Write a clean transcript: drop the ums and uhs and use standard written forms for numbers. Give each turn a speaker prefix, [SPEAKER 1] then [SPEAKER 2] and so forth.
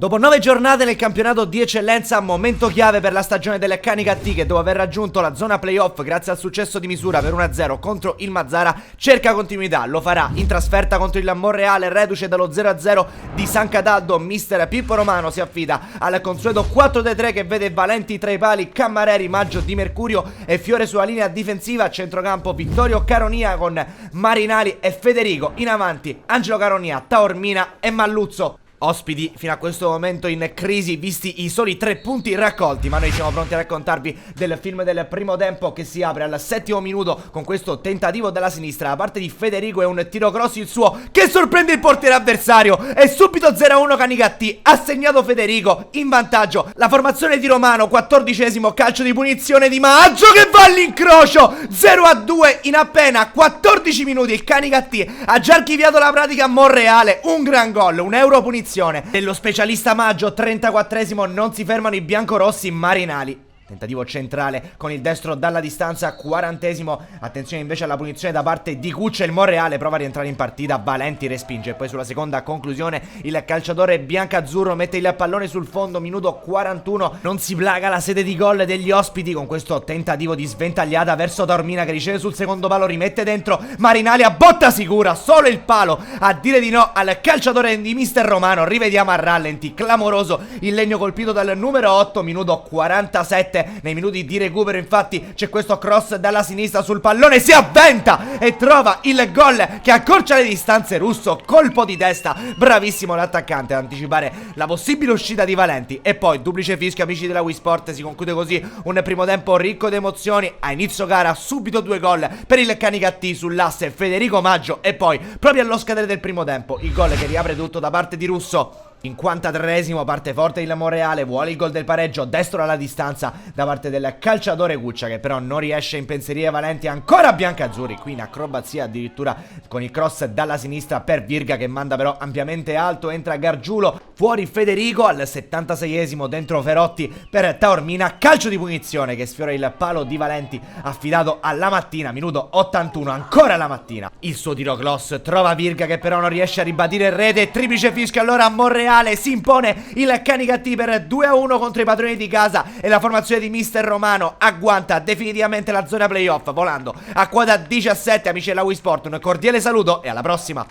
[SPEAKER 1] Dopo 9 giornate nel campionato di eccellenza, momento chiave per la stagione delle Canicattì che dopo aver raggiunto la zona playoff grazie al successo di misura per 1-0 contro il Mazara cerca continuità, lo farà in trasferta contro il Monreale reduce dallo 0-0 di San Cataldo. Mister Pippo Romano si affida al consueto 4-3 che vede valenti tra i pali Cammareri, Maggio, Di Mercurio e Fiore sulla linea difensiva, a centrocampo Vittorio Caronia con Marinali e Federico, in avanti Angelo Caronia, Taormina e Malluzzo. Ospiti fino a questo momento in crisi visti i soli 3 punti raccolti, ma noi siamo pronti a raccontarvi del film del primo tempo che si apre al 7° minuto con questo tentativo dalla sinistra da parte di Federico e un tiro cross il suo che sorprende il portiere avversario e subito 0-1 Canicattì, ha segnato Federico in vantaggio. La formazione di Romano, 14° calcio di punizione di Maggio che va all'incrocio, 0-2 in appena 14 minuti. Il Canicattì ha già archiviato la pratica a Monreale, un gran gol, un euro punizione dello specialista Maggio. 34° non si fermano i biancorossi. Marinali, tentativo centrale con il destro dalla distanza. 40°, attenzione invece alla punizione da parte di Cuccia. Il Monreale prova a rientrare in partita, Valenti respinge. Poi sulla seconda conclusione il calciatore biancazzurro mette il pallone sul fondo, minuto 41. Non si placa la sete di gol degli ospiti con questo tentativo di sventagliata verso Taormina che riceve sul secondo palo, rimette dentro. Marinali a botta sicura, solo il palo a dire di no al calciatore di mister Romano. Rivediamo a rallenti, clamoroso il legno colpito dal numero 8, minuto 47. Nei minuti di recupero infatti c'è questo cross dalla sinistra sul pallone, si avventa e trova il gol che accorcia le distanze. Russo, colpo di testa, bravissimo l'attaccante ad anticipare la possibile uscita di Valenti. E poi duplice fischio, amici della Wii Sport, si conclude così un primo tempo ricco di emozioni. A inizio gara subito 2 gol per il Canicattì sull'asse Federico Maggio e poi proprio allo scadere del primo tempo il gol che riapre tutto da parte di Russo. 53° parte forte il Monreale, vuole il gol del pareggio, destro alla distanza da parte del calciatore Cuccia che però non riesce a impensierire Valenti, ancora biancazzurri, qui in acrobazia addirittura con il cross dalla sinistra per Virga che manda però ampiamente alto, entra Gargiulo, fuori Federico al 76°, dentro Ferotti per Taormina, calcio di punizione che sfiora il palo di Valenti affidato alla Mattina, minuto 81, ancora la Mattina. Il suo tiro cross trova Virga che però non riesce a ribadire rete, triplice fischio allora a Monreale. Si impone il Canicattì per 2-1 contro i padroni di casa e la formazione di mister Romano agguanta definitivamente la zona playoff volando a quota 17. Amici della Wii Sport, un cordiale saluto e alla prossima.